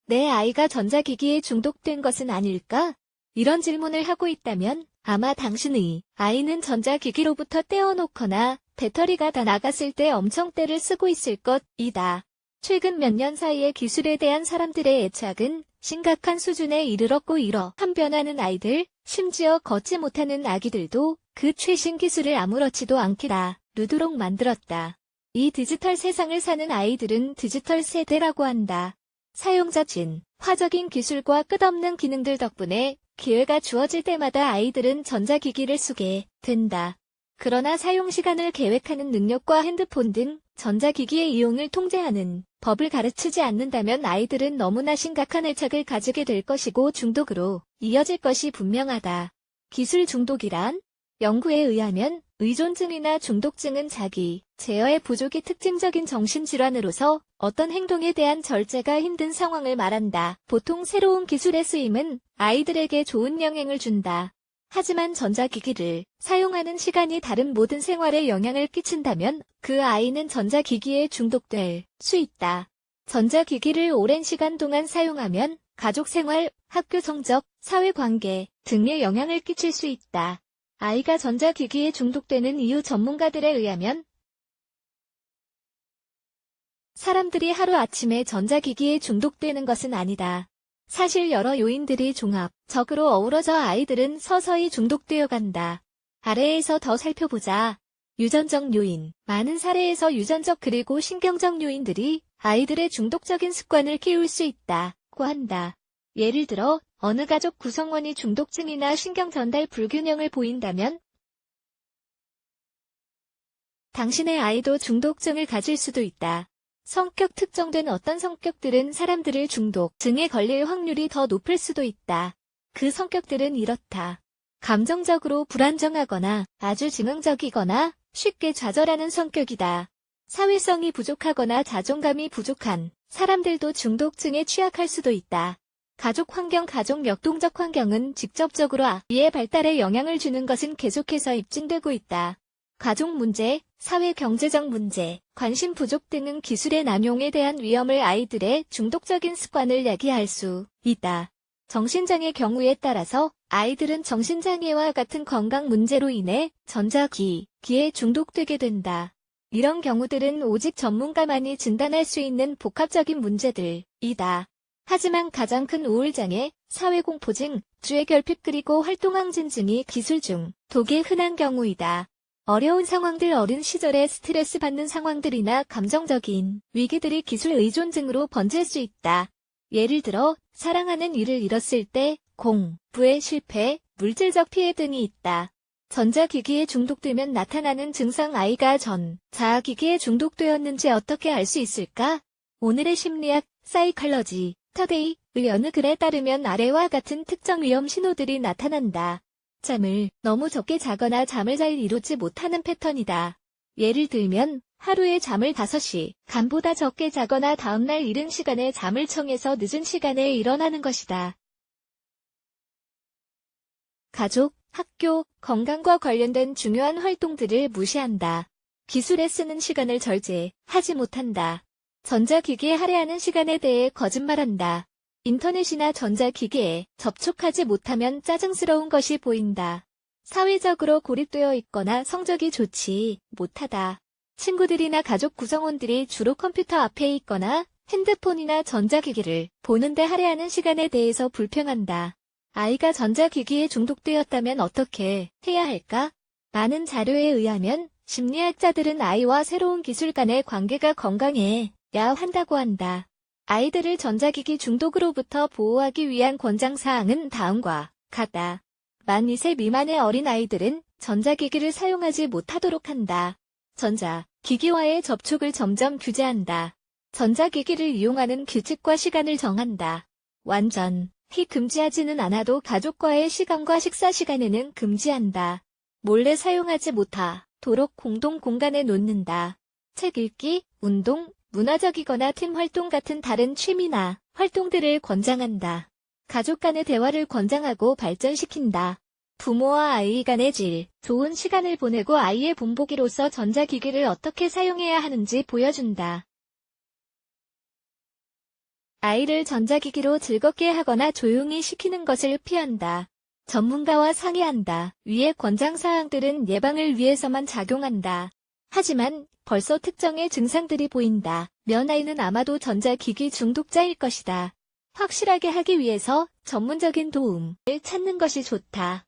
내 아이가 전자기기에 중독된 것은 아닐까? 이런 질문을 하고 있다면 아마 당신의 아이는 전자기기로부터 떼어놓거나 배터리가 다 나갔을 때 엄청 떼를 쓰고 있을 것이다. 최근 몇 년 사이에 기술에 대한 사람들의 애착은 심각한 수준에 이르렀고 이러한 변화는 아이들, 심지어 걷지 못하는 아기들도 그 최신 기술을 아무렇지도 않게 다루도록 만들었다. 이 디지털 세상을 사는 아이들은 디지털 세대라고 한다. 사용자 진화적인 기술과 끝없는 기능들 덕분에 기회가 주어질 때마다 아이들은 전자기기를 쓰게 된다. 그러나 사용시간을 계획하는 능력과 핸드폰 등 전자기기의 이용을 통제하는 법을 가르치지 않는다면 아이들은 너무나 심각한 애착을 가지게 될 것이고 중독으로 이어질 것이 분명하다. 기술 중독이란? 연구에 의하면 의존증이나 중독증은 자기 제어의 부족이 특징적인 정신질환으로서 어떤 행동에 대한 절제가 힘든 상황을 말한다. 보통 새로운 기술의 쓰임은 아이들에게 좋은 영향을 준다. 하지만 전자기기를 사용하는 시간이 다른 모든 생활에 영향을 끼친다면 그 아이는 전자기기에 중독될 수 있다. 전자기기를 오랜 시간 동안 사용하면 가족 생활, 학교 성적, 사회관계 등에 영향을 끼칠 수 있다. 아이가 전자기기에 중독되는 이유 전문가들에 의하면 사람들이 하루아침에 전자기기에 중독되는 것은 아니다. 사실 여러 요인들이 종합적으로 어우러져 아이들은 서서히 중독되어 간다. 아래에서 더 살펴보자. 유전적 요인. 많은 사례에서 유전적 그리고 신경적 요인들이 아이들의 중독적인 습관을 키울 수 있다고 한다. 예를 들어 어느 가족 구성원이 중독증이나 신경 전달 불균형을 보인다면 당신의 아이도 중독증을 가질 수도 있다. 성격 특정된 어떤 성격들은 사람들을 중독증에 걸릴 확률이 더 높을 수도 있다. 그 성격들은 이렇다. 감정적으로 불안정하거나 아주 지능적이거나 쉽게 좌절하는 성격이다. 사회성이 부족하거나 자존감이 부족한 사람들도 중독증에 취약할 수도 있다. 가족 환경 가족 역동적 환경은 직접적으로 아이의 발달에 영향을 주는 것은 계속해서 입증되고 있다. 가족 문제, 사회 경제적 문제, 관심 부족 등은 기술의 남용에 대한 위험을 아이들의 중독적인 습관을 야기할 수 있다. 정신장애 경우에 따라서 아이들은 정신장애와 같은 건강 문제로 인해 전자기기에 중독되게 된다. 이런 경우들은 오직 전문가만이 진단할 수 있는 복합적인 문제들이다. 하지만 가장 큰 우울장애, 사회공포증, 주의결핍 그리고 활동항진증이 기술 중독의 흔한 경우이다. 어려운 상황들 어린 시절에 스트레스 받는 상황들이나 감정적인 위기들이 기술 의존증으로 번질 수 있다. 예를 들어 사랑하는 이를 잃었을 때 공부의 실패, 물질적 피해 등이 있다. 전자기기에 중독되면 나타나는 증상 아이가 전자기기에 중독되었는지 어떻게 알 수 있을까? 오늘의 심리학, 사이컬러지, 터데이의 어느 글에 따르면 아래와 같은 특정 위험 신호들이 나타난다. 잠을 너무 적게 자거나 잠을 잘 이루지 못하는 패턴이다. 예를 들면 하루에 잠을 5시간보다 적게 자거나 다음날 이른 시간에 잠을 청해서 늦은 시간에 일어나는 것이다. 가족, 학교, 건강과 관련된 중요한 활동들을 무시한다. 기술에 쓰는 시간을 절제하지 못한다. 전자기기에 할애하는 시간에 대해 거짓말한다. 인터넷이나 전자기기에 접촉하지 못하면 짜증스러운 것이 보인다. 사회적으로 고립되어 있거나 성적이 좋지 못하다. 친구들이나 가족 구성원들이 주로 컴퓨터 앞에 있거나 핸드폰이나 전자기기를 보는데 할애하는 시간에 대해서 불평한다. 아이가 전자기기에 중독되었다면 어떻게 해야 할까? 많은 자료에 의하면 심리학자들은 아이와 새로운 기술 간의 관계가 건강해야 한다고 한다. 아이들을 전자기기 중독으로부터 보호하기 위한 권장사항은 다음과 같다. 만 2세 미만의 어린 아이들은 전자기기를 사용하지 못하도록 한다. 전자기기와의 접촉을 점점 규제한다. 전자기기를 이용하는 규칙과 시간을 정한다. 완전히 금지하지는 않아도 가족과의 시간과 식사 시간에는 금지한다. 몰래 사용하지 못하도록 공동 공간에 놓는다. 책 읽기, 운동, 문화적이거나 팀 활동 같은 다른 취미나 활동들을 권장한다. 가족 간의 대화를 권장하고 발전시킨다. 부모와 아이 간의 질 좋은 시간을 보내고 아이의 본보기로서 전자기기를 어떻게 사용해야 하는지 보여준다. 아이를 전자기기로 즐겁게 하거나 조용히 시키는 것을 피한다. 전문가와 상의한다. 위의 권장사항들은 예방을 위해서만 작용한다. 하지만 벌써 특정의 증상들이 보인다. 면 아이는 아마도 전자기기 중독자일 것이다. 확실하게 하기 위해서 전문적인 도움을 찾는 것이 좋다.